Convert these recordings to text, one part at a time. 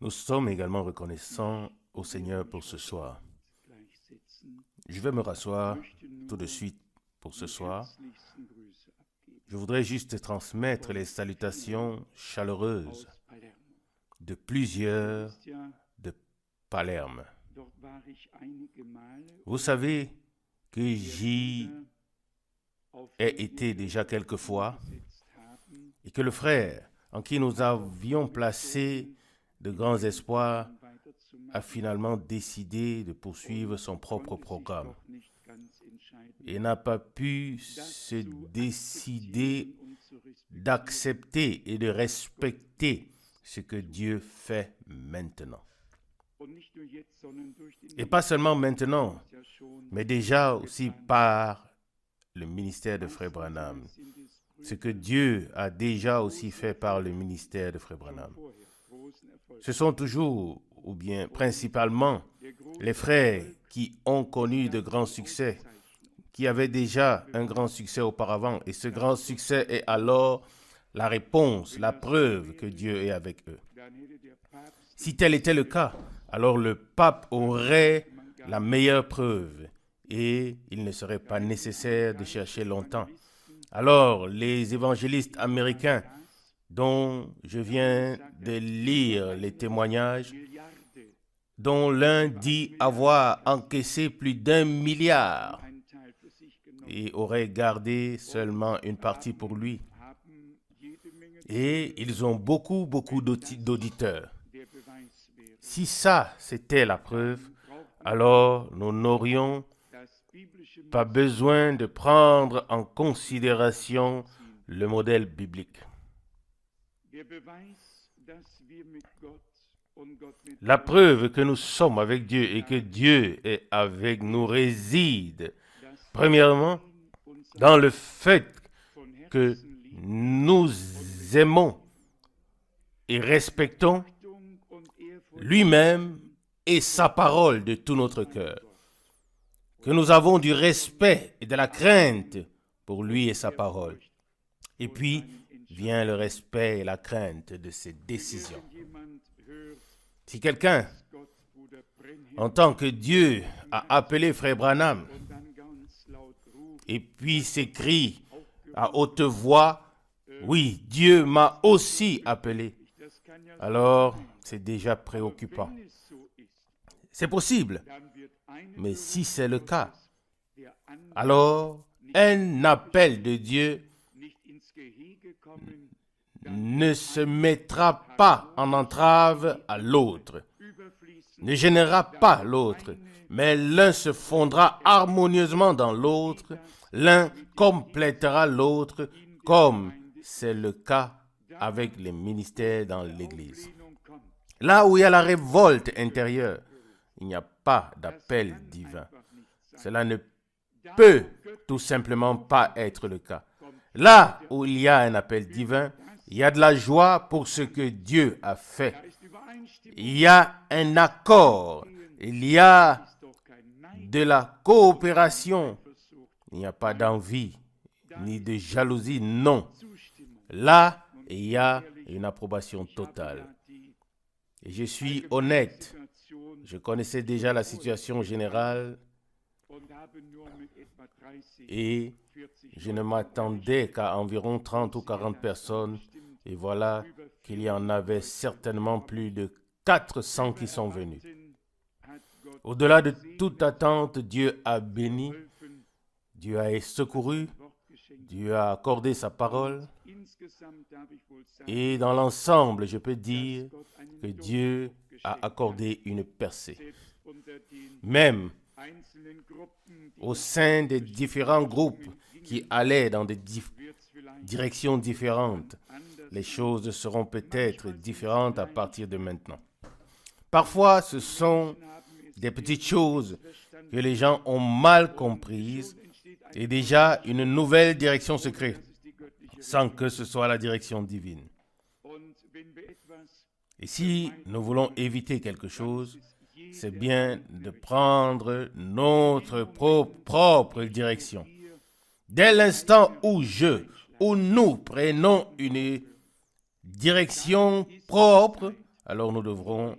Nous sommes également reconnaissants au Seigneur pour ce soir. Je vais me rasseoir tout de suite pour ce soir. Je voudrais juste transmettre les salutations chaleureuses de plusieurs de Palerme. Vous savez que j'y ai été déjà quelques fois et que le frère en qui nous avions placé de grands espoirs a finalement décidé de poursuivre son propre programme et n'a pas pu se décider d'accepter et de respecter ce que Dieu fait maintenant. Et pas seulement maintenant, mais déjà aussi par le ministère de Frère Branham. Ce que Dieu a déjà aussi fait par le ministère de Frère Branham. Ce sont toujours, ou bien principalement, les frères qui ont connu de grands succès, qui avaient déjà un grand succès auparavant. Et ce grand succès est alors la réponse, la preuve que Dieu est avec eux. Si tel était le cas, alors le pape aurait la meilleure preuve et il ne serait pas nécessaire de chercher longtemps. Alors, les évangélistes américains dont je viens de lire les témoignages, dont l'un dit avoir encaissé plus d'1 milliard et aurait gardé seulement une partie pour lui. Et ils ont beaucoup d'auditeurs. Si ça, c'était la preuve, alors nous n'aurions pas besoin de prendre en considération le modèle biblique. La preuve que nous sommes avec Dieu et que Dieu est avec nous réside, premièrement, dans le fait que nous aimons et respectons lui-même et sa parole de tout notre cœur. Que nous avons du respect et de la crainte pour lui et sa parole. Et puis vient le respect et la crainte de ses décisions. Si quelqu'un entend que Dieu a appelé Frère Branham et puis s'écrie à haute voix, « Oui, Dieu m'a aussi appelé », alors c'est déjà préoccupant. C'est possible, mais si c'est le cas, alors un appel de Dieu ne se mettra pas en entrave à l'autre, ne gênera pas l'autre, mais l'un se fondra harmonieusement dans l'autre, l'un complétera l'autre, comme c'est le cas avec les ministères dans l'Église. Là où il y a la révolte intérieure, il n'y a pas d'appel divin. Cela ne peut tout simplement pas être le cas. Là où il y a un appel divin, il y a de la joie pour ce que Dieu a fait. Il y a un accord. Il y a de la coopération. Il n'y a pas d'envie ni de jalousie, non. Là, il y a une approbation totale. Et je suis honnête. Je connaissais déjà la situation générale et je ne m'attendais qu'à environ 30 ou 40 personnes. Et voilà qu'il y en avait certainement plus de 400 qui sont venus. Au-delà de toute attente, Dieu a béni, Dieu a secouru, Dieu a accordé sa parole. Et dans l'ensemble, je peux dire que Dieu a accordé une percée. Même au sein des différents groupes qui allaient dans des directions différentes, les choses seront peut-être différentes à partir de maintenant. Parfois, ce sont des petites choses que les gens ont mal comprises et déjà une nouvelle direction se crée, sans que ce soit la direction divine. Et si nous voulons éviter quelque chose, c'est bien de prendre notre propre direction. Dès l'instant où nous prenons une direction propre, alors nous devons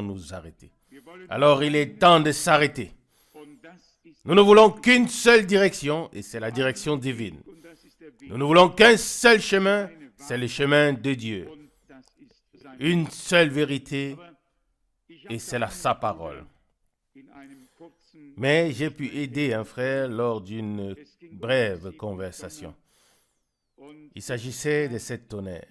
nous arrêter. Alors il est temps de s'arrêter. Nous ne voulons qu'une seule direction, et c'est la direction divine. Nous ne voulons qu'un seul chemin, c'est le chemin de Dieu. Une seule vérité, et c'est sa parole. Mais j'ai pu aider un frère lors d'une brève conversation. Il s'agissait de cette tonnerre.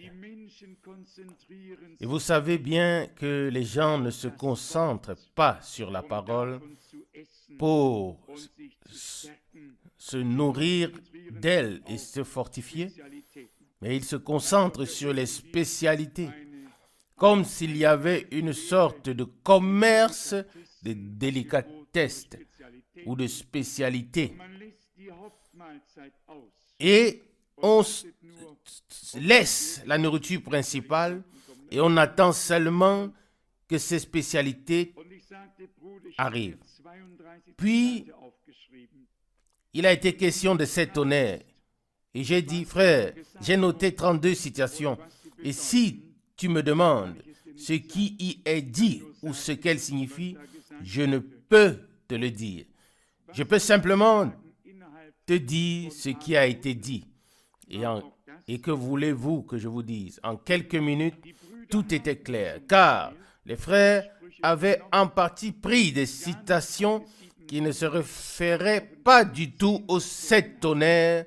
Et vous savez bien que les gens ne se concentrent pas sur la parole pour se nourrir d'elle et se fortifier, mais ils se concentrent sur les spécialités, comme s'il y avait une sorte de commerce de délicatesse ou de spécialité. Et on laisse la nourriture principale et on attend seulement que ces spécialités arrivent. Puis, il a été question de cet honneur. Et j'ai dit, frère, j'ai noté 32 citations. Et si tu me demandes ce qui y est dit ou ce qu'elle signifie, je ne peux te le dire. Je peux simplement te dire ce qui a été dit. Et que voulez-vous que je vous dise? En quelques minutes, tout était clair, car les frères avaient en partie pris des citations qui ne se référaient pas du tout aux 7 tonnerres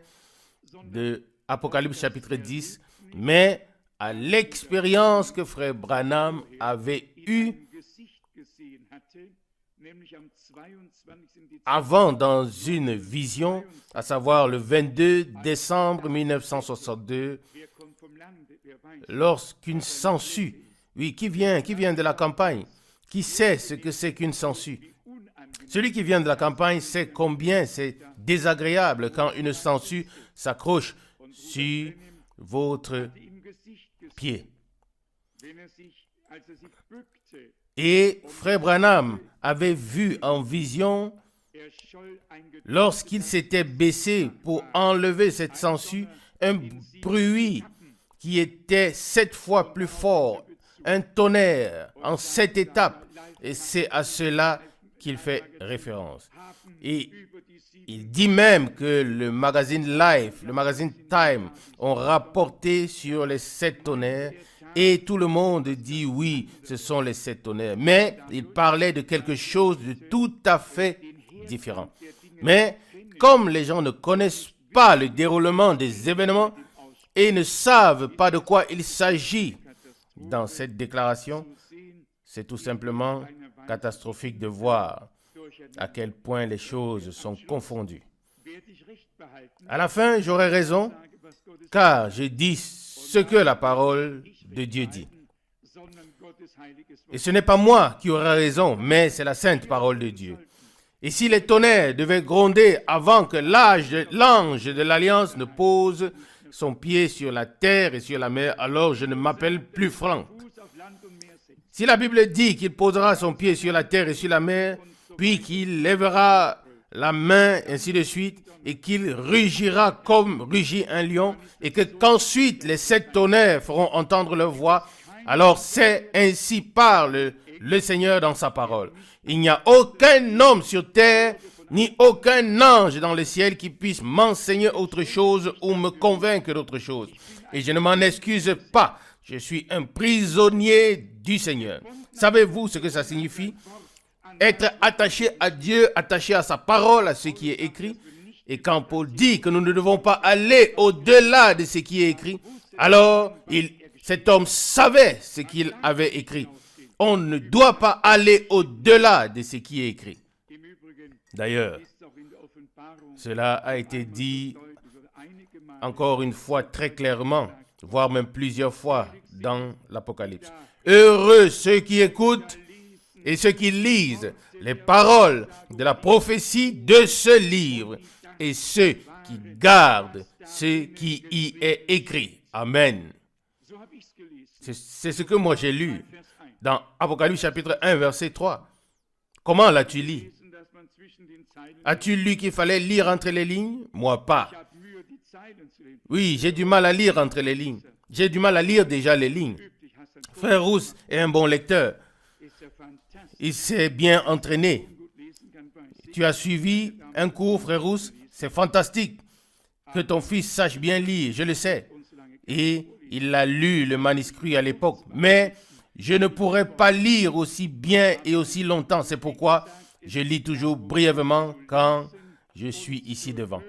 de Apocalypse chapitre 10, mais à l'expérience que frère Branham avait eue avant dans une vision, à savoir le 22 décembre 1962, lorsqu'une sangsue, oui, qui vient de la campagne, qui sait ce que c'est qu'une sangsue? Celui qui vient de la campagne sait combien c'est désagréable quand une sangsue s'accroche sur votre pied. Et frère Branham avait vu en vision, lorsqu'il s'était baissé pour enlever cette sangsue, un bruit qui était 7 fois plus fort, un tonnerre en 7 étapes. Et c'est à cela qu'il fait référence. Et il dit même que le magazine Life, le magazine Time ont rapporté sur les 7 tonnerres et tout le monde dit oui, ce sont les 7 tonnerres. Mais il parlait de quelque chose de tout à fait différent. Mais comme les gens ne connaissent pas le déroulement des événements et ne savent pas de quoi il s'agit dans cette déclaration, c'est tout simplement catastrophique de voir à quel point les choses sont confondues. À la fin, j'aurai raison, car je dis ce que la parole de Dieu dit. Et ce n'est pas moi qui aurai raison, mais c'est la sainte parole de Dieu. Et si les tonnerres devaient gronder avant que l'ange de l'Alliance ne pose son pied sur la terre et sur la mer, alors je ne m'appelle plus Franck. Si la Bible dit qu'il posera son pied sur la terre et sur la mer, puis qu'il lèvera la main, ainsi de suite, et qu'il rugira comme rugit un lion, et qu'ensuite les 7 tonnerres feront entendre leur voix, alors c'est ainsi parle le Seigneur dans sa parole. Il n'y a aucun homme sur terre, ni aucun ange dans le ciel qui puisse m'enseigner autre chose ou me convaincre d'autre chose. Et je ne m'en excuse pas. Je suis un prisonnier du Seigneur. Savez-vous ce que ça signifie? Être attaché à Dieu, attaché à sa parole, à ce qui est écrit. Et quand Paul dit que nous ne devons pas aller au-delà de ce qui est écrit, alors cet homme savait ce qu'il avait écrit. On ne doit pas aller au-delà de ce qui est écrit. D'ailleurs, cela a été dit encore une fois très clairement, voire même plusieurs fois dans l'Apocalypse. Heureux ceux qui écoutent et ceux qui lisent les paroles de la prophétie de ce livre et ceux qui gardent ce qui y est écrit. Amen. C'est ce que moi j'ai lu dans Apocalypse chapitre 1, verset 3. Comment l'as-tu lu? As-tu lu qu'il fallait lire entre les lignes? Moi pas. Oui, j'ai du mal à lire entre les lignes. J'ai du mal à lire déjà les lignes. Frère Rousse est un bon lecteur. Il s'est bien entraîné. Tu as suivi un cours, frère Rousse? C'est fantastique que ton fils sache bien lire, je le sais. Et il a lu le manuscrit à l'époque. Mais je ne pourrais pas lire aussi bien et aussi longtemps. C'est pourquoi je lis toujours brièvement quand je suis ici devant.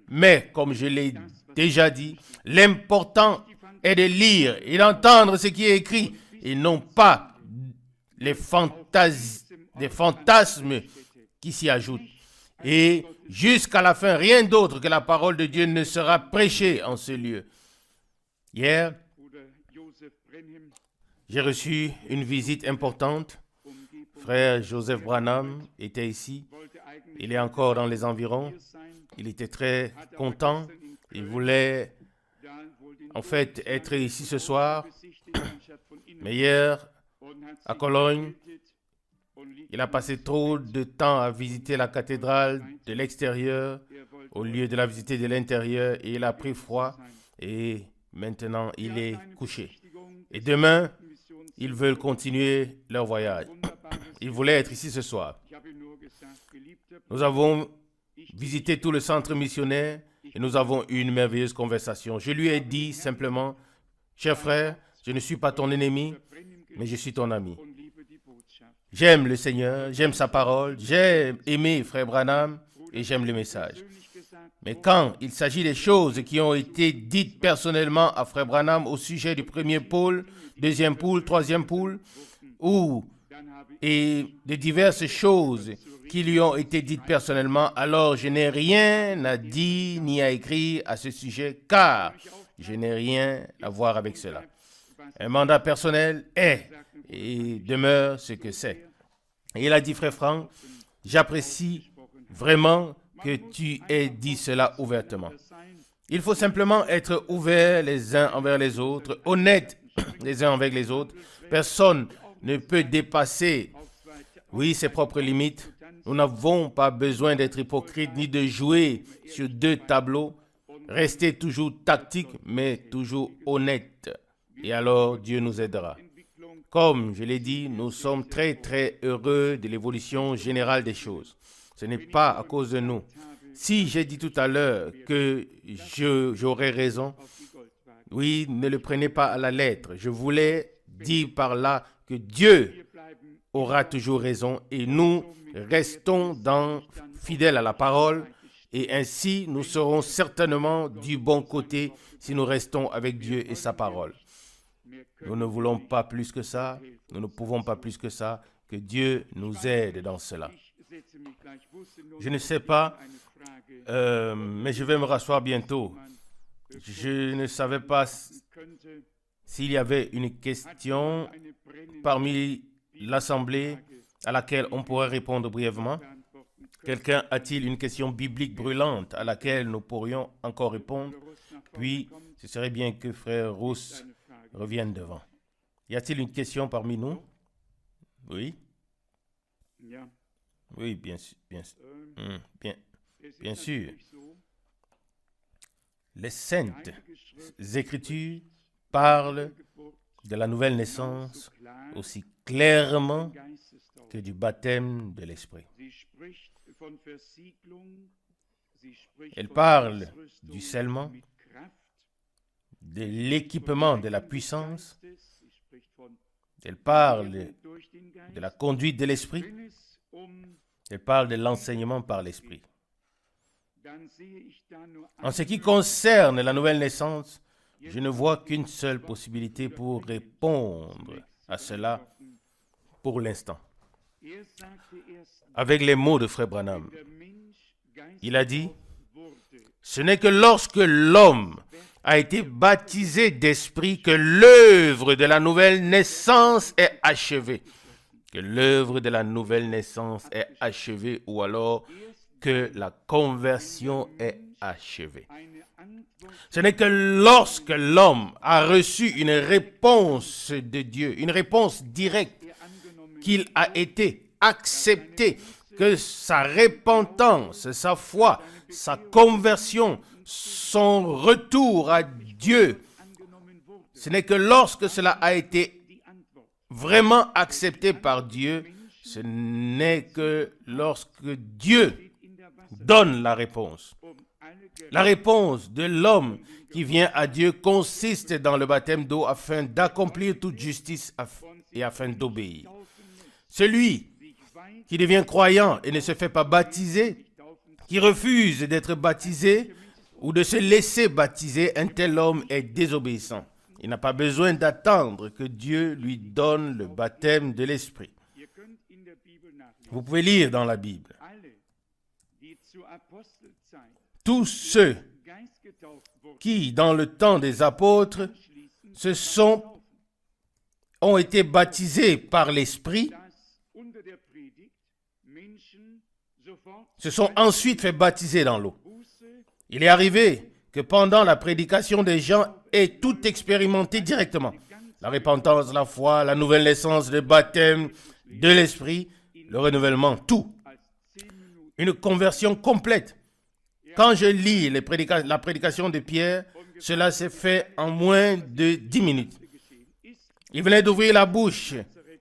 Mais comme je l'ai déjà dit, l'important est de lire et d'entendre ce qui est écrit et non pas les fantasmes qui s'y ajoutent. Et jusqu'à la fin, rien d'autre que la parole de Dieu ne sera prêchée en ce lieu. Hier, j'ai reçu une visite importante. Frère Joseph Branham était ici. Il est encore dans les environs. Il était très content. Il voulait en fait être ici ce soir. Mais hier, à Cologne, il a passé trop de temps à visiter la cathédrale de l'extérieur au lieu de la visiter de l'intérieur et il a pris froid et maintenant il est couché. Et demain, ils veulent continuer leur voyage. Ils voulaient être ici ce soir. Nous avons visité tout le centre missionnaire et nous avons eu une merveilleuse conversation. Je lui ai dit simplement, cher frère, je ne suis pas ton ennemi, mais je suis ton ami. J'aime le Seigneur, j'aime sa parole, j'ai aimé frère Branham et j'aime le message. Mais quand il s'agit des choses qui ont été dites personnellement à Frère Branham au sujet du premier pôle, deuxième pôle, troisième pôle, et de diverses choses qui lui ont été dites personnellement, alors je n'ai rien à dire ni à écrire à ce sujet, car je n'ai rien à voir avec cela. Un mandat personnel est et demeure ce que c'est. Et il a dit, Frère Franck, j'apprécie vraiment que tu aies dit cela ouvertement. Il faut simplement être ouverts les uns envers les autres, honnêtes les uns avec les autres. Personne ne peut dépasser, ses propres limites. Nous n'avons pas besoin d'être hypocrites ni de jouer sur deux tableaux. Restez toujours tactique, mais toujours honnête. Et alors, Dieu nous aidera. Comme je l'ai dit, nous sommes très, très heureux de l'évolution générale des choses. Ce n'est pas à cause de nous. Si j'ai dit tout à l'heure que j'aurais raison, ne le prenez pas à la lettre. Je voulais dire par là que Dieu aura toujours raison et nous restons fidèles à la parole et ainsi nous serons certainement du bon côté si nous restons avec Dieu et sa parole. Nous ne voulons pas plus que ça, nous ne pouvons pas plus que ça, que Dieu nous aide dans cela. Je ne sais pas, mais je vais me rasseoir bientôt. Je ne savais pas s'il y avait une question parmi l'Assemblée à laquelle on pourrait répondre brièvement. Quelqu'un a-t-il une question biblique brûlante à laquelle nous pourrions encore répondre? Puis, ce serait bien que Frère Rousse revienne devant. Y a-t-il une question parmi nous? Oui? Oui, bien sûr. Bien sûr. Les saintes Écritures parlent de la nouvelle naissance aussi clairement que du baptême de l'Esprit. Elle parle du scellement, de l'équipement de la puissance. Elle parle de la conduite de l'Esprit. Elle parle de l'enseignement par l'Esprit. En ce qui concerne la nouvelle naissance, je ne vois qu'une seule possibilité pour répondre à cela pour l'instant. Avec les mots de Frère Branham, il a dit, ce n'est que lorsque l'homme a été baptisé d'esprit que l'œuvre de la nouvelle naissance est achevée. Que l'œuvre de la nouvelle naissance est achevée ou alors que la conversion est achevée. Ce n'est que lorsque l'homme a reçu une réponse de Dieu, une réponse directe, qu'il a été accepté, que sa repentance, sa foi, sa conversion, son retour à Dieu, ce n'est que lorsque cela a été vraiment accepté par Dieu, ce n'est que lorsque Dieu donne la réponse. La réponse de l'homme qui vient à Dieu consiste dans le baptême d'eau afin d'accomplir toute justice et afin d'obéir. Celui qui devient croyant et ne se fait pas baptiser, qui refuse d'être baptisé ou de se laisser baptiser, un tel homme est désobéissant. Il n'a pas besoin d'attendre que Dieu lui donne le baptême de l'Esprit. Vous pouvez lire dans la Bible. Tous ceux qui, dans le temps des apôtres, ont été baptisés par l'Esprit, se sont ensuite fait baptiser dans l'eau. Il est arrivé que pendant la prédication, des gens aient tout expérimenté directement. La repentance, la foi, la nouvelle naissance, le baptême de l'Esprit, le renouvellement, tout. Une conversion complète. Quand je lis la prédication de Pierre, cela s'est fait en moins de 10 minutes. Il venait d'ouvrir la bouche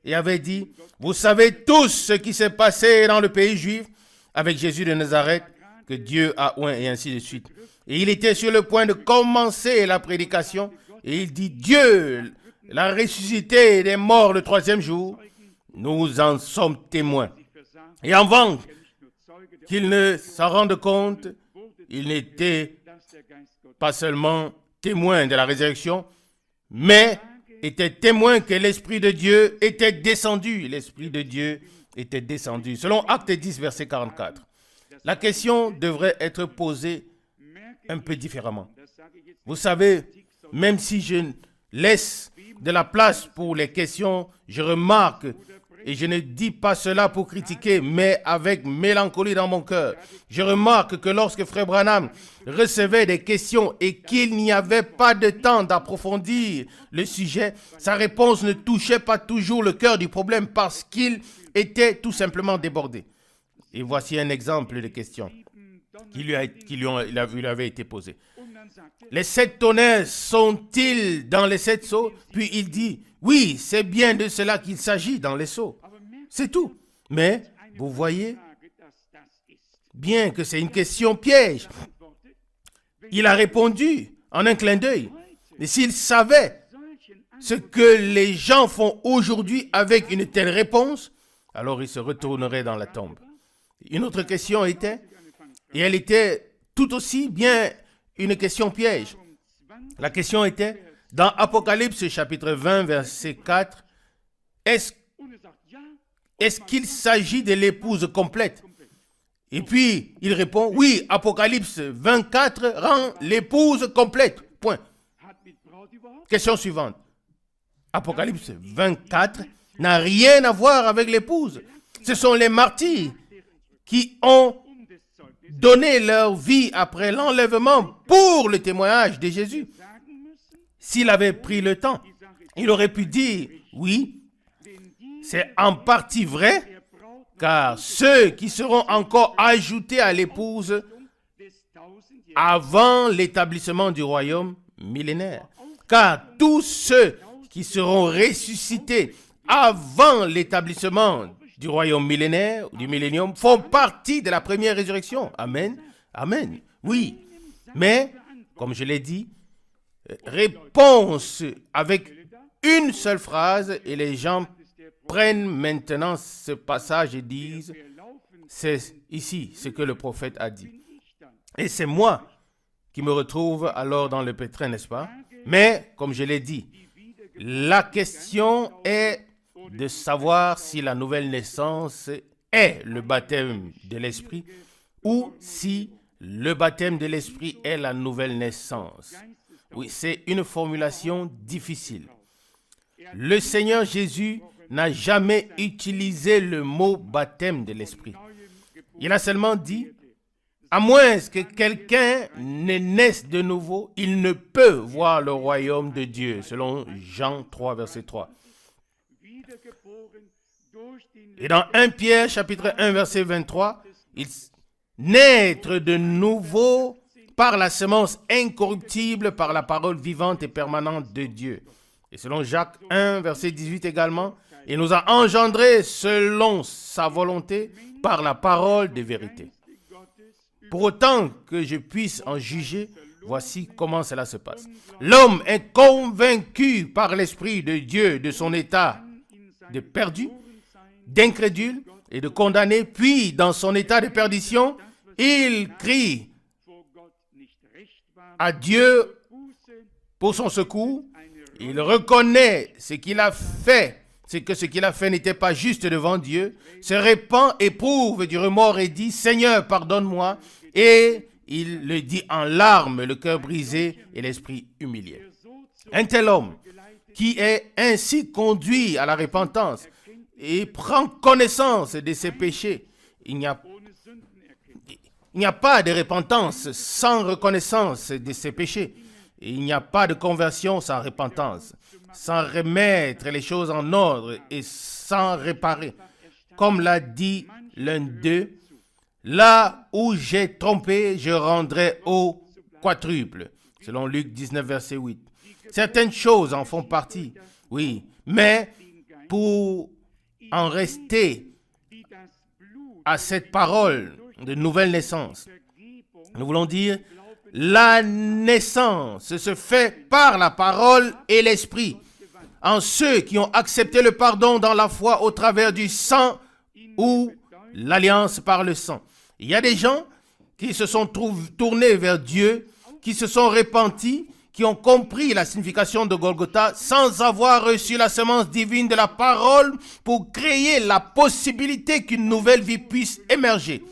et avait dit, « Vous savez tous ce qui s'est passé dans le pays juif avec Jésus de Nazareth, que Dieu a oint et ainsi de suite. » Et il était sur le point de commencer la prédication et il dit, « Dieu l'a ressuscité des morts le 3e jour. Nous en sommes témoins. » Et avant qu'il ne s'en rende compte, il n'était pas seulement témoin de la résurrection, mais était témoin que l'Esprit de Dieu était descendu. L'Esprit de Dieu était descendu. Selon Actes 10, verset 44. La question devrait être posée un peu différemment. Vous savez, même si je laisse de la place pour les questions, je remarque, et je ne dis pas cela pour critiquer, mais avec mélancolie dans mon cœur, je remarque que lorsque Frère Branham recevait des questions et qu'il n'y avait pas de temps d'approfondir le sujet, sa réponse ne touchait pas toujours le cœur du problème parce qu'il était tout simplement débordé. Et voici un exemple de question qui lui avait été posée. Les 7 tonnerres sont-ils dans les 7 seaux? Puis il dit, oui, c'est bien de cela qu'il s'agit dans les seaux. C'est tout. Mais, vous voyez, bien que c'est une question piège, il a répondu en un clin d'œil. Et s'il savait ce que les gens font aujourd'hui avec une telle réponse, alors il se retournerait dans la tombe. Une autre question était, et elle était tout aussi bien une question piège. La question était, dans Apocalypse chapitre 20, verset 4, est-ce qu'il s'agit de l'épouse complète? Et puis, il répond, oui, Apocalypse 24 rend l'épouse complète. Point. Question suivante. Apocalypse 24 n'a rien à voir avec l'épouse. Ce sont les martyrs qui ont donné leur vie après l'enlèvement pour le témoignage de Jésus. S'il avait pris le temps, il aurait pu dire, oui, c'est en partie vrai, car ceux qui seront encore ajoutés à l'épouse avant l'établissement du royaume millénaire. Car tous ceux qui seront ressuscités avant l'établissement du royaume millénaire, du millénium, font partie de la première résurrection. Amen. Amen. Oui. Mais, comme je l'ai dit, réponse avec une seule phrase et les gens prennent maintenant ce passage et disent, c'est ici ce que le prophète a dit. Et c'est moi qui me retrouve alors dans le pétrin, n'est-ce pas? Mais, comme je l'ai dit, la question est de savoir si la nouvelle naissance est le baptême de l'Esprit ou si le baptême de l'Esprit est la nouvelle naissance. Oui, c'est une formulation difficile. Le Seigneur Jésus n'a jamais utilisé le mot baptême de l'Esprit. Il a seulement dit, à moins que quelqu'un ne naisse de nouveau, il ne peut voir le royaume de Dieu, selon Jean 3, verset 3. Et dans 1 Pierre, chapitre 1, verset 23, naître de nouveau par la semence incorruptible, par la parole vivante et permanente de Dieu. Et selon Jacques 1, verset 18 également, il nous a engendrés selon sa volonté par la parole de vérité. Pour autant que je puisse en juger, voici comment cela se passe. L'homme est convaincu par l'Esprit de Dieu de son état de perdu, d'incrédule et de condamné, puis dans son état de perdition, il crie à Dieu pour son secours. Il reconnaît ce qu'il a fait, c'est que ce qu'il a fait n'était pas juste devant Dieu, se répand, éprouve du remords et dit, Seigneur, pardonne-moi, et il le dit en larmes, le cœur brisé et l'esprit humilié. Un tel homme qui est ainsi conduit à la repentance et prend connaissance de ses péchés, il n'y a pas de repentance sans reconnaissance de ses péchés. Il n'y a pas de conversion sans repentance, sans remettre les choses en ordre et sans réparer. Comme l'a dit l'un d'eux, là où j'ai trompé, je rendrai au quadruple. Selon Luc 19, verset 8. Certaines choses en font partie, oui, mais pour en rester à cette parole de nouvelle naissance, nous voulons dire, la naissance se fait par la parole et l'esprit, en ceux qui ont accepté le pardon dans la foi au travers du sang ou l'alliance par le sang. Il y a des gens qui se sont tournés vers Dieu, qui se sont repentis, qui ont compris la signification de Golgotha sans avoir reçu la semence divine de la parole pour créer la possibilité qu'une nouvelle vie puisse émerger.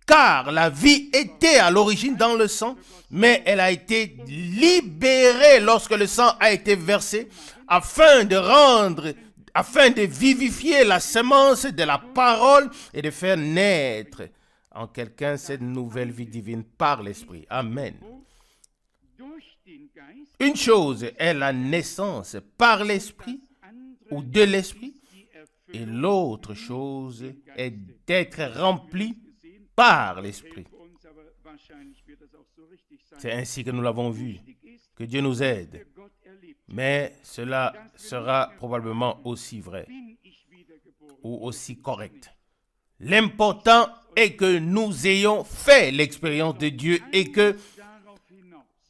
Car la vie était à l'origine dans le sang, mais elle a été libérée lorsque le sang a été versé afin de vivifier la semence de la parole et de faire naître en quelqu'un cette nouvelle vie divine par l'Esprit. Amen. Une chose est la naissance par l'Esprit ou de l'Esprit, et l'autre chose est d'être rempli par l'Esprit. C'est ainsi que nous l'avons vu. Que Dieu nous aide. Mais cela sera probablement aussi vrai ou aussi correct. L'important est que nous ayons fait l'expérience de Dieu et que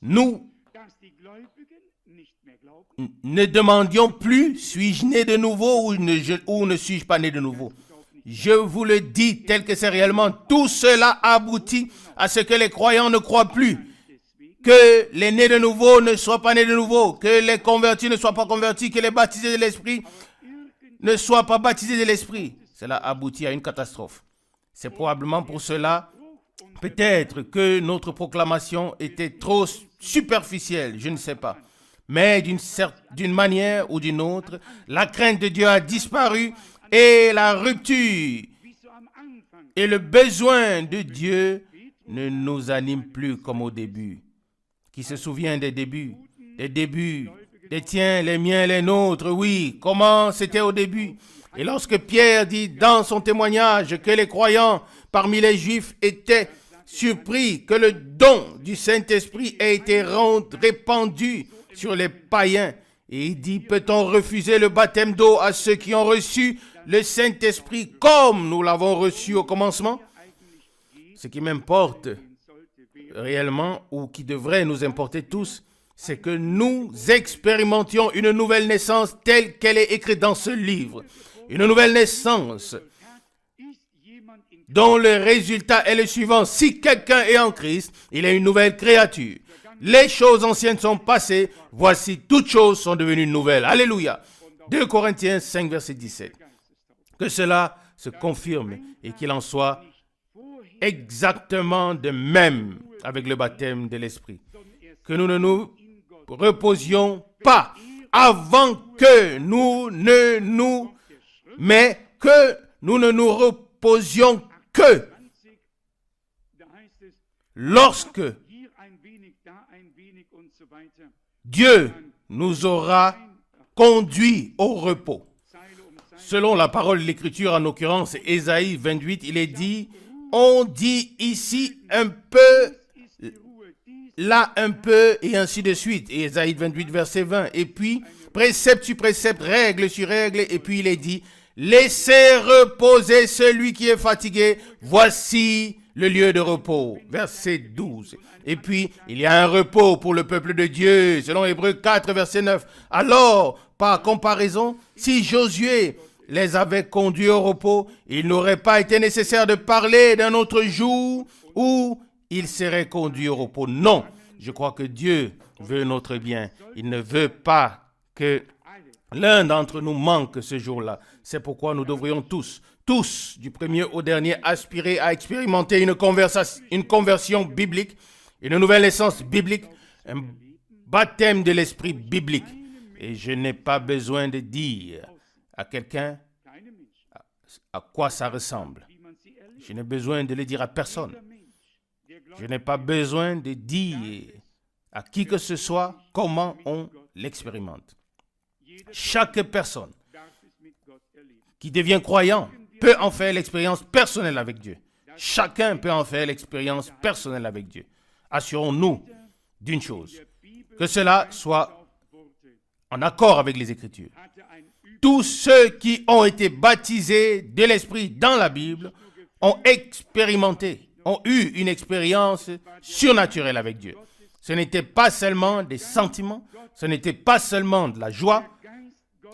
nous ne demandions plus, suis-je né de nouveau ou ne suis-je pas né de nouveau. Je vous le dis tel que c'est réellement, tout cela aboutit à ce que les croyants ne croient plus, que les nés de nouveau ne soient pas nés de nouveau, que les convertis ne soient pas convertis, que les baptisés de l'Esprit ne soient pas baptisés de l'Esprit. Cela aboutit à une catastrophe. C'est probablement pour cela, peut-être que notre proclamation était trop superficielle, je ne sais pas. Mais d'une manière ou d'une autre, la crainte de Dieu a disparu et la rupture et le besoin de Dieu ne nous anime plus comme au début. Qui se souvient des débuts, des tiens, les miens, les nôtres, oui, comment c'était au début. Et lorsque Pierre dit dans son témoignage que les croyants parmi les Juifs étaient surpris que le don du Saint-Esprit ait été répandu sur les païens, et il dit, peut-on refuser le baptême d'eau à ceux qui ont reçu le Saint-Esprit comme nous l'avons reçu au commencement? Ce qui m'importe réellement, ou qui devrait nous importer tous, c'est que nous expérimentions une nouvelle naissance telle qu'elle est écrite dans ce livre. Une nouvelle naissance dont le résultat est le suivant. Si quelqu'un est en Christ, il est une nouvelle créature. Les choses anciennes sont passées, voici toutes choses sont devenues nouvelles. Alléluia. 2 Corinthiens 5, verset 17. Que cela se confirme et qu'il en soit exactement de même avec le baptême de l'Esprit. Que nous ne nous reposions pas avant que mais que nous ne nous reposions que lorsque Dieu nous aura conduits au repos. Selon la parole de l'Écriture, en l'occurrence Ésaïe 28, il est dit, on dit ici un peu, là un peu, et ainsi de suite. Et Ésaïe 28, verset 20. Et puis, précepte sur précepte, règle sur règle, et puis il est dit, laissez reposer celui qui est fatigué, voici le lieu de repos. Verset 12. Et puis, il y a un repos pour le peuple de Dieu, selon Hébreux 4, verset 9. Alors, par comparaison, si Josué les avait conduits au repos, il n'aurait pas été nécessaire de parler d'un autre jour où il serait conduit au repos. Non, je crois que Dieu veut notre bien. Il ne veut pas que l'un d'entre nous manque ce jour-là. C'est pourquoi nous devrions tous, du premier au dernier, aspirer à expérimenter une conversion biblique, une nouvelle naissance biblique, un baptême de l'esprit biblique. Et je n'ai pas besoin de dire à quelqu'un à quoi ça ressemble. Je n'ai besoin de le dire à personne. Je n'ai pas besoin de dire à qui que ce soit comment on l'expérimente. Chaque personne qui devient croyant peut en faire l'expérience personnelle avec Dieu. Chacun peut en faire l'expérience personnelle avec Dieu. Assurons-nous d'une chose, que cela soit en accord avec les Écritures. Tous ceux qui ont été baptisés de l'Esprit dans la Bible ont expérimenté, ont eu une expérience surnaturelle avec Dieu. Ce n'était pas seulement des sentiments, ce n'était pas seulement de la joie,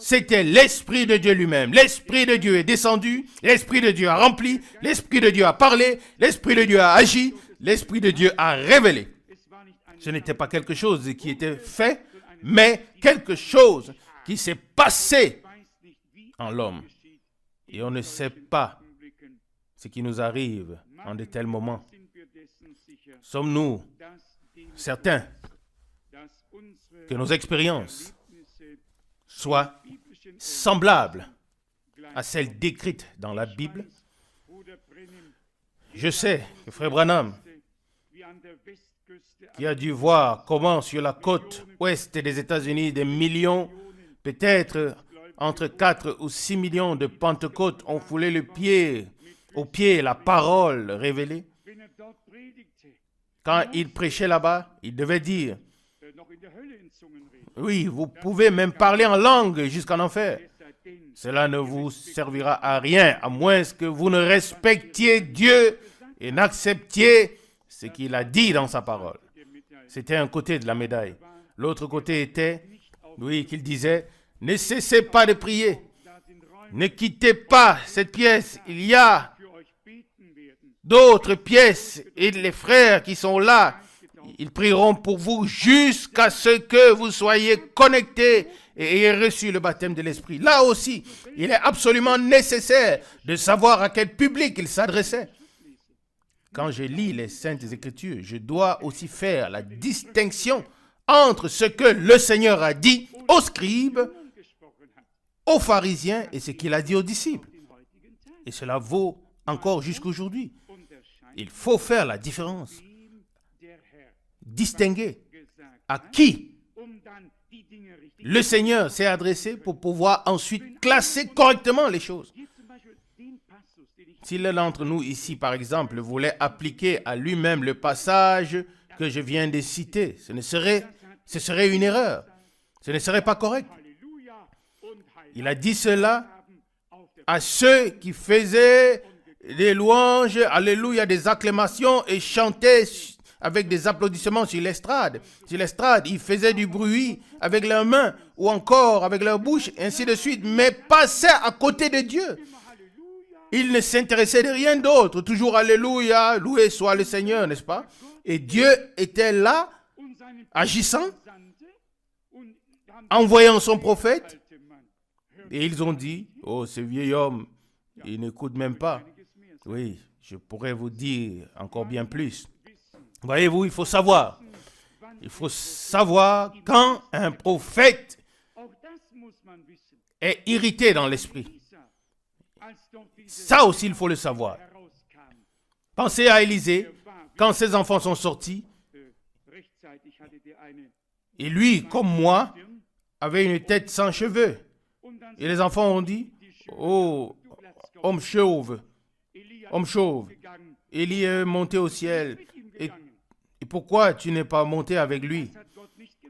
c'était l'Esprit de Dieu lui-même. L'Esprit de Dieu est descendu, l'Esprit de Dieu a rempli, l'Esprit de Dieu a parlé, l'Esprit de Dieu a agi. l'Esprit de Dieu a révélé. Ce n'était pas quelque chose qui était fait, mais quelque chose qui s'est passé en l'homme. Et on ne sait pas ce qui nous arrive en de tels moments. Sommes-nous certains que nos expériences soient semblables à celles décrites dans la Bible? Je sais que Frère Branham, qui a dû voir comment sur la côte ouest des États-Unis, des millions, peut-être entre 4 ou 6 millions de Pentecôtes ont foulé au pied la parole révélée. Quand il prêchait là-bas, il devait dire, oui, vous pouvez même parler en langue jusqu'en enfer. Cela ne vous servira à rien, à moins que vous ne respectiez Dieu et n'acceptiez ce qu'il a dit dans sa parole. C'était un côté de la médaille. L'autre côté était, oui, qu'il disait, ne cessez pas de prier. Ne quittez pas cette pièce. Il y a d'autres pièces et les frères qui sont là, ils prieront pour vous jusqu'à ce que vous soyez connectés et ayez reçu le baptême de l'Esprit. Là aussi, il est absolument nécessaire de savoir à quel public il s'adressait. Quand je lis les Saintes Écritures, je dois aussi faire la distinction entre ce que le Seigneur a dit aux scribes, aux pharisiens et ce qu'il a dit aux disciples. Et cela vaut encore jusqu'aujourd'hui. Il faut faire la différence. Distinguer à qui le Seigneur s'est adressé pour pouvoir ensuite classer correctement les choses. Si l'un d'entre nous ici, par exemple, voulait appliquer à lui-même le passage que je viens de citer, ce serait une erreur. Ce ne serait pas correct. Il a dit cela à ceux qui faisaient des louanges, alléluia, des acclamations et chantaient avec des applaudissements sur l'estrade. Sur l'estrade, ils faisaient du bruit avec leurs mains ou encore avec leur bouche, ainsi de suite, mais passaient à côté de Dieu. Ils ne s'intéressaient de rien d'autre. Toujours alléluia, loué soit le Seigneur, n'est-ce pas? Et Dieu était là, agissant, envoyant son prophète. Et ils ont dit, oh, ce vieil homme, il n'écoute même pas. Oui, je pourrais vous dire encore bien plus. Voyez-vous, il faut savoir. Il faut savoir quand un prophète est irrité dans l'esprit. Ça aussi, il faut le savoir. Pensez à Élisée, quand ses enfants sont sortis, et lui, comme moi, avait une tête sans cheveux. Et les enfants ont dit, oh, homme chauve, Élie est monté au ciel. Et pourquoi tu n'es pas monté avec lui?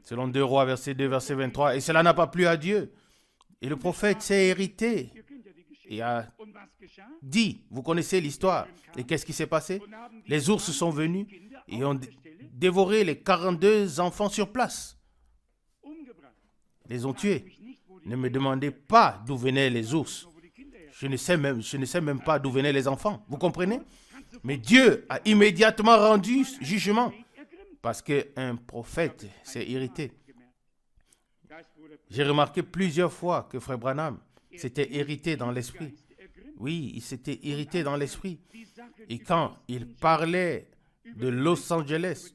Selon 2 Rois, verset 2, verset 23. Et cela n'a pas plu à Dieu. Et le prophète s'est hérité et a dit, vous connaissez l'histoire. Et qu'est-ce qui s'est passé? Les ours sont venus et ont dévoré les 42 enfants sur place. Les ont tués. Ne me demandez pas d'où venaient les ours. Je ne sais même pas d'où venaient les enfants. Vous comprenez? Mais Dieu a immédiatement rendu jugement parce qu'un prophète s'est irrité. J'ai remarqué plusieurs fois que Frère Branham s'était irrité dans l'esprit. Oui, il s'était irrité dans l'esprit. Et quand il parlait de Los Angeles,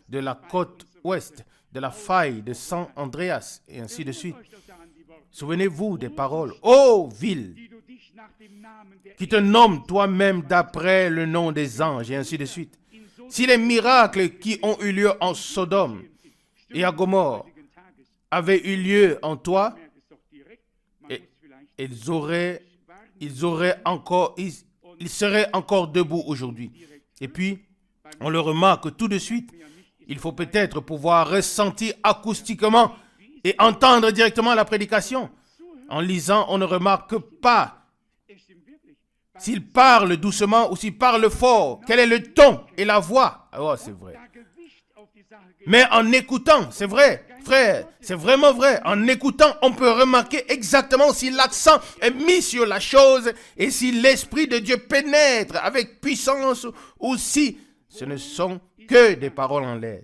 de la côte ouest, de la faille de San Andreas, et ainsi de suite, souvenez-vous des paroles. Ô ville, qui te nomme toi-même d'après le nom des anges, et ainsi de suite. Si les miracles qui ont eu lieu en Sodome et à Gomorrhe avaient eu lieu en toi, ils seraient encore debout aujourd'hui. Et puis, on le remarque tout de suite, il faut peut-être pouvoir ressentir acoustiquement et entendre directement la prédication. En lisant, on ne remarque pas s'il parle doucement ou s'il parle fort. Quel est le ton et la voix? Oh, c'est vrai. Mais en écoutant, c'est vrai, frère, c'est vraiment vrai. En écoutant, on peut remarquer exactement si l'accent est mis sur la chose et si l'Esprit de Dieu pénètre avec puissance ou si Ce ne sont que des paroles en l'air.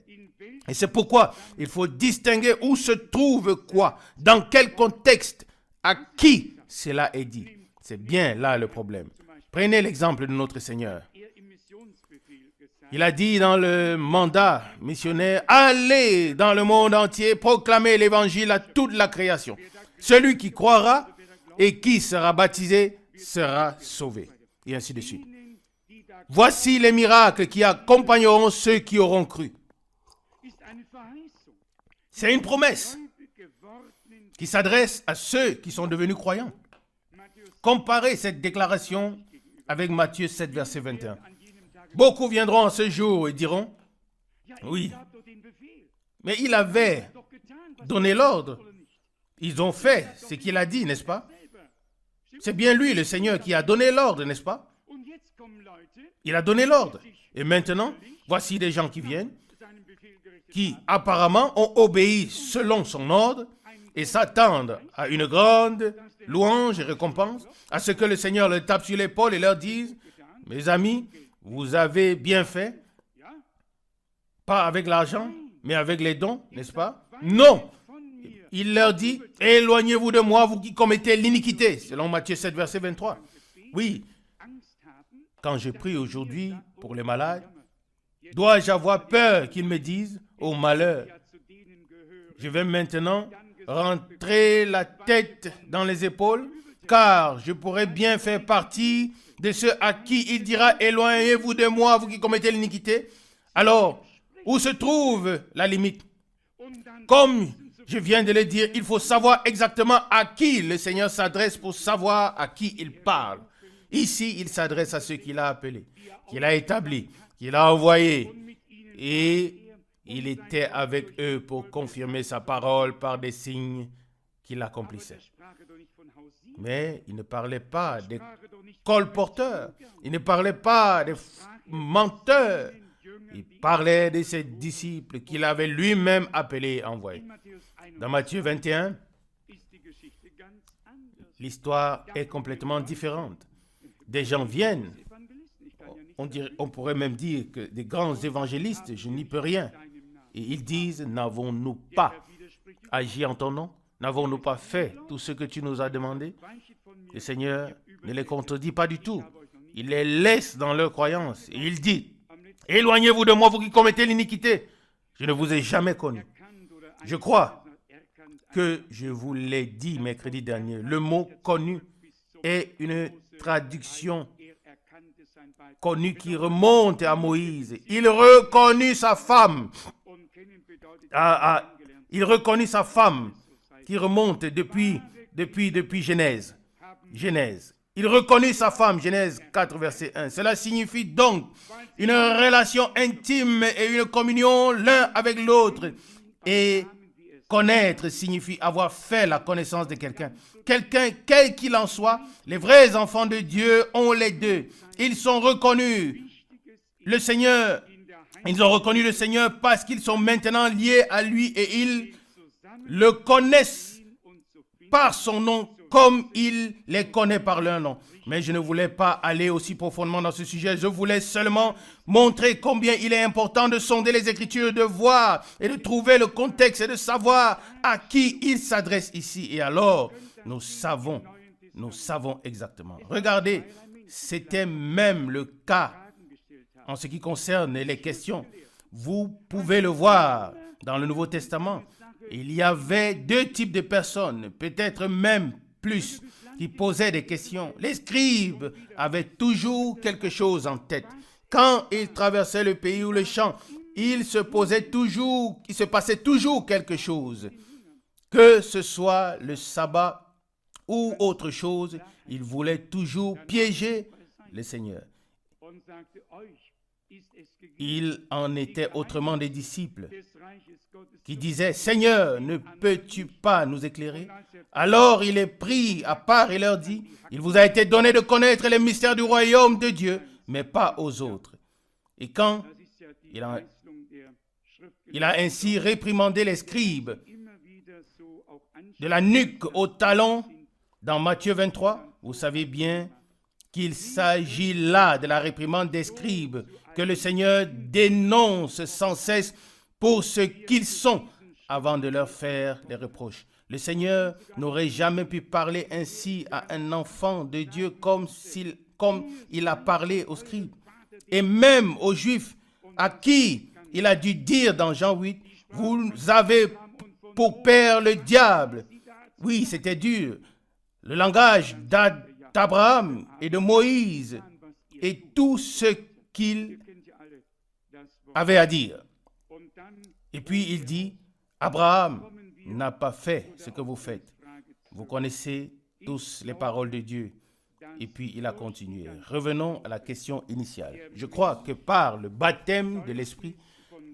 Et c'est pourquoi il faut distinguer où se trouve quoi, dans quel contexte, à qui cela est dit. C'est bien là le problème. Prenez l'exemple de notre Seigneur. Il a dit dans le mandat missionnaire, allez dans le monde entier, proclamer l'évangile à toute la création. Celui qui croira et qui sera baptisé sera sauvé. Et ainsi de suite. Voici les miracles qui accompagneront ceux qui auront cru. C'est une promesse qui s'adresse à ceux qui sont devenus croyants. Comparez cette déclaration avec Matthieu 7, verset 21. Beaucoup viendront en ce jour et diront, oui, mais il avait donné l'ordre. Ils ont fait ce qu'il a dit, n'est-ce pas? C'est bien lui, le Seigneur, qui a donné l'ordre, n'est-ce pas? Il a donné l'ordre. Et maintenant, voici des gens qui viennent, qui apparemment ont obéi selon son ordre et s'attendent à une grande louange et récompense, à ce que le Seigneur leur tape sur l'épaule et leur dise, mes amis, vous avez bien fait, pas avec l'argent, mais avec les dons, n'est-ce pas? Non! Il leur dit, éloignez-vous de moi, vous qui commettez l'iniquité, selon Matthieu 7, verset 23. Oui, quand je prie aujourd'hui pour les malades, dois-je avoir peur qu'ils me disent, oh malheur, je vais maintenant rentrer la tête dans les épaules, car je pourrais bien faire partie de ceux à qui il dira, éloignez-vous de moi, vous qui commettez l'iniquité. Alors, où se trouve la limite? Comme je viens de le dire, il faut savoir exactement à qui le Seigneur s'adresse pour savoir à qui il parle. Ici, il s'adresse à ceux qu'il a appelés, qu'il a établis, qu'il a envoyés. Et il était avec eux pour confirmer sa parole par des signes qu'il accomplissait. Mais il ne parlait pas des colporteurs, il ne parlait pas des menteurs. Il parlait de ses disciples qu'il avait lui-même appelés et envoyés. Dans Matthieu 21, l'histoire est complètement différente. Des gens viennent, on pourrait même dire que des grands évangélistes, je n'y peux rien. Et ils disent, n'avons-nous pas agi en ton nom? N'avons-nous pas fait tout ce que tu nous as demandé? Le Seigneur ne les contredit pas du tout. Il les laisse dans leur croyance. Et il dit, éloignez-vous de moi, vous qui commettez l'iniquité. Je ne vous ai jamais connu. Je crois que je vous l'ai dit mercredi dernier. Le mot connu est une traduction connue qui remonte à Moïse. Il reconnut sa femme. Il reconnut sa femme qui remonte depuis Genèse. Il reconnut sa femme, Genèse 4, verset 1. Cela signifie donc une relation intime et une communion l'un avec l'autre. Et connaître signifie avoir fait la connaissance de quelqu'un. Quelqu'un, quel qu'il en soit, les vrais enfants de Dieu ont les deux. Ils sont reconnus. Le Seigneur, ils ont reconnu le Seigneur parce qu'ils sont maintenant liés à lui et ils le connaissent par son nom comme il les connaît par leur nom. Mais je ne voulais pas aller aussi profondément dans ce sujet. Je voulais seulement montrer combien il est important de sonder les Écritures, de voir et de trouver le contexte et de savoir à qui il s'adresse ici. Et alors, nous savons exactement. Regardez, c'était même le cas en ce qui concerne les questions. Vous pouvez le voir dans le Nouveau Testament. Il y avait deux types de personnes, peut-être même plus, qui posaient des questions. Les scribes avaient toujours quelque chose en tête. Quand ils traversaient le pays ou le champ, il se passait toujours quelque chose. Que ce soit le sabbat ou autre chose, ils voulaient toujours piéger le Seigneur. Il en était autrement des disciples qui disaient, « Seigneur, ne peux-tu pas nous éclairer ?» Alors il est pris à part et leur dit, « Il vous a été donné de connaître les mystères du royaume de Dieu, mais pas aux autres. » Et quand il a ainsi réprimandé les scribes de la nuque au talon, dans Matthieu 23, vous savez bien qu'il s'agit là de la réprimande des scribes que le Seigneur dénonce sans cesse pour ce qu'ils sont avant de leur faire des reproches. Le Seigneur n'aurait jamais pu parler ainsi à un enfant de Dieu comme il a parlé aux scribes et même aux Juifs à qui il a dû dire dans Jean 8, « Vous avez pour père le diable. » Oui, c'était dur. Le langage d'Abraham et de Moïse et tout ce qu'il avait à dire. Et puis il dit, Abraham n'a pas fait ce que vous faites. Vous connaissez tous les paroles de Dieu. Et puis il a continué. Revenons à la question initiale. Je crois que par le baptême de l'Esprit,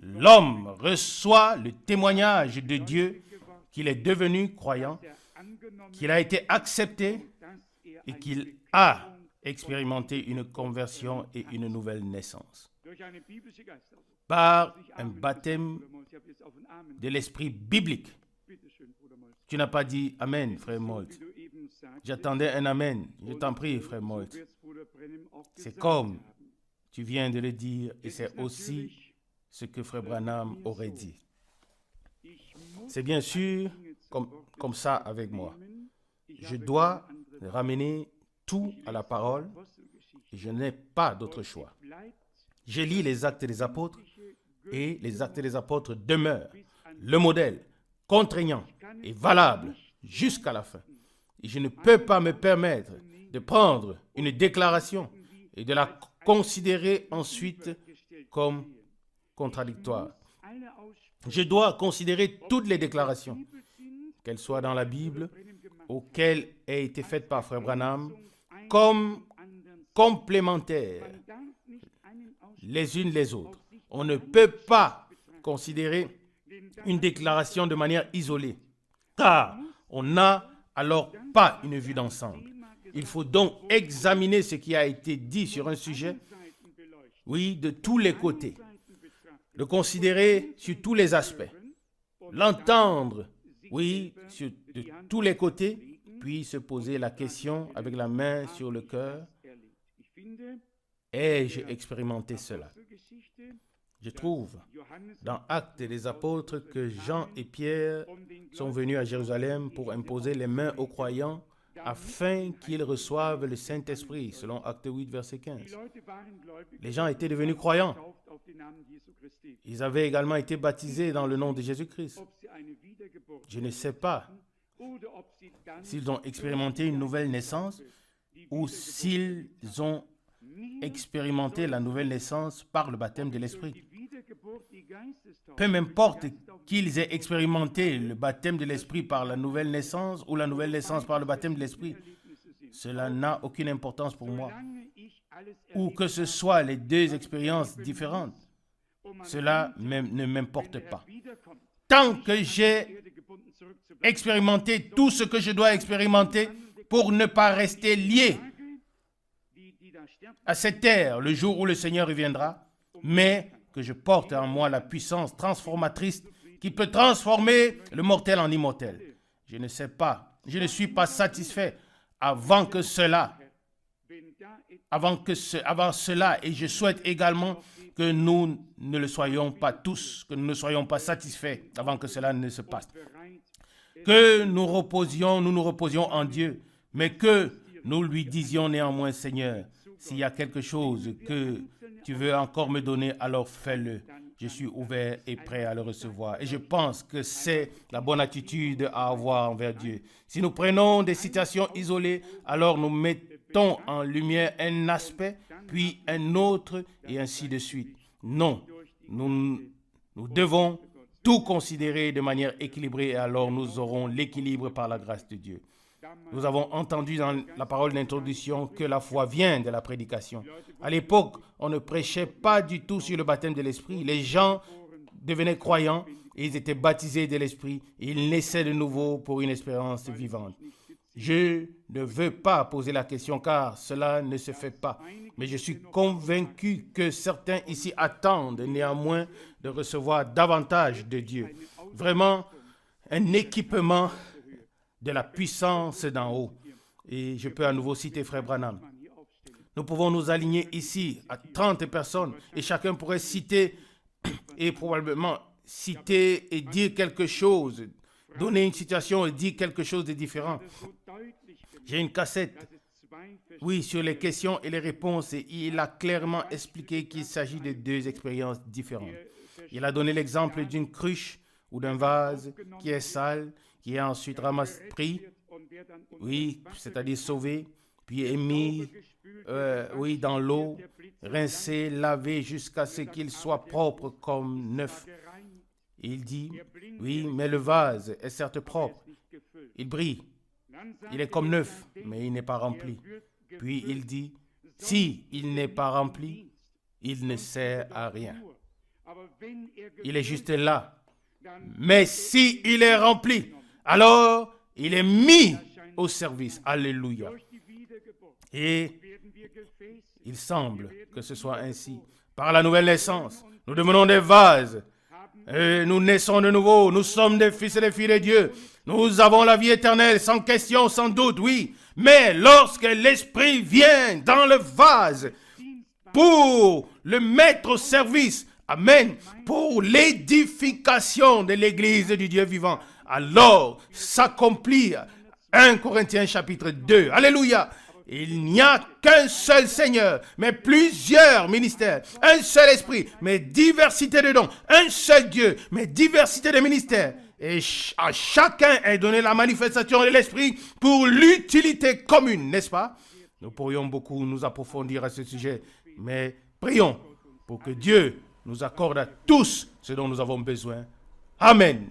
l'homme reçoit le témoignage de Dieu qu'il est devenu croyant, qu'il a été accepté et qu'il a expérimenté une conversion et une nouvelle naissance. Par un baptême de l'esprit biblique. Tu n'as pas dit Amen, frère Moïse. J'attendais un Amen. Je t'en prie, frère Moïse. C'est comme tu viens de le dire et c'est aussi ce que frère Branham aurait dit. C'est bien sûr comme ça avec moi. Je dois ramener tout à la parole et je n'ai pas d'autre choix. Je lis les Actes des Apôtres et les Actes des Apôtres demeurent le modèle contraignant et valable jusqu'à la fin. Et je ne peux pas me permettre de prendre une déclaration et de la considérer ensuite comme contradictoire. Je dois considérer toutes les déclarations, qu'elles soient dans la Bible, auxquelles aient été faites par frère Branham, comme complémentaires les unes les autres. On ne peut pas considérer une déclaration de manière isolée, car on n'a alors pas une vue d'ensemble. Il faut donc examiner ce qui a été dit sur un sujet, oui, de tous les côtés, le considérer sur tous les aspects, l'entendre, oui, de tous les côtés, puis se poser la question avec la main sur le cœur. Ai-je expérimenté cela? Je trouve dans Actes des Apôtres que Jean et Pierre sont venus à Jérusalem pour imposer les mains aux croyants afin qu'ils reçoivent le Saint-Esprit, selon Actes 8, verset 15. Les gens étaient devenus croyants. Ils avaient également été baptisés dans le nom de Jésus-Christ. Je ne sais pas s'ils ont expérimenté une nouvelle naissance ou s'ils ont expérimenté la nouvelle naissance par le baptême de l'Esprit. Peu m'importe qu'ils aient expérimenté le baptême de l'Esprit par la nouvelle naissance ou la nouvelle naissance par le baptême de l'Esprit, cela n'a aucune importance pour moi. Ou que ce soit les deux expériences différentes, cela ne m'importe pas. Tant que j'ai expérimenté tout ce que je dois expérimenter pour ne pas rester lié à cette terre le jour où le Seigneur reviendra, mais que je porte en moi la puissance transformatrice qui peut transformer le mortel en immortel. Je ne sais pas, je ne suis pas satisfait avant cela, et je souhaite également que nous ne le soyons pas tous, que nous ne soyons pas satisfaits avant que cela ne se passe. Que nous nous reposions en Dieu, mais que nous lui disions néanmoins, Seigneur, s'il y a quelque chose que tu veux encore me donner, alors fais-le. Je suis ouvert et prêt à le recevoir. Et je pense que c'est la bonne attitude à avoir envers Dieu. Si nous prenons des situations isolées, alors nous mettons en lumière un aspect, puis un autre, et ainsi de suite. Non, nous devons tout considérer de manière équilibrée, et alors nous aurons l'équilibre par la grâce de Dieu. Nous avons entendu dans la parole d'introduction que la foi vient de la prédication. À l'époque, on ne prêchait pas du tout sur le baptême de l'Esprit. Les gens devenaient croyants et ils étaient baptisés de l'Esprit. Ils naissaient de nouveau pour une espérance vivante. Je ne veux pas poser la question car cela ne se fait pas. Mais je suis convaincu que certains ici attendent néanmoins de recevoir davantage de Dieu. Vraiment, un équipement de la puissance d'en haut. Et je peux à nouveau citer frère Branham. Nous pouvons nous aligner ici à 30 personnes et chacun pourrait citer et probablement citer et dire quelque chose, donner une situation et dire quelque chose de différent. J'ai une cassette, oui, sur les questions et les réponses, et il a clairement expliqué qu'il s'agit de deux expériences différentes. Il a donné l'exemple d'une cruche ou d'un vase qui est sale, qui est ensuite pris, oui, c'est-à-dire sauvé, puis est mis oui, dans l'eau, rincé, lavé jusqu'à ce qu'il soit propre comme neuf. Il dit, oui, mais le vase est certes propre, il brille, il est comme neuf, mais il n'est pas rempli. Puis il dit, si il n'est pas rempli, il ne sert à rien. Il est juste là. Mais si il est rempli, alors il est mis au service. Alléluia. Et il semble que ce soit ainsi. Par la nouvelle naissance, nous devenons des vases. Et nous naissons de nouveau. Nous sommes des fils et des filles de Dieu. Nous avons la vie éternelle, sans question, sans doute, oui. Mais lorsque l'Esprit vient dans le vase pour le mettre au service, amen, pour l'édification de l'Église du Dieu vivant, alors s'accomplit 1 Corinthiens chapitre 2. Alléluia. Il n'y a qu'un seul Seigneur, mais plusieurs ministères. Un seul esprit, mais diversité de dons. Un seul Dieu, mais diversité de ministères. Et à chacun est donné la manifestation de l'esprit pour l'utilité commune, n'est-ce pas? Nous pourrions beaucoup nous approfondir à ce sujet, mais prions pour que Dieu nous accorde à tous ce dont nous avons besoin. Amen.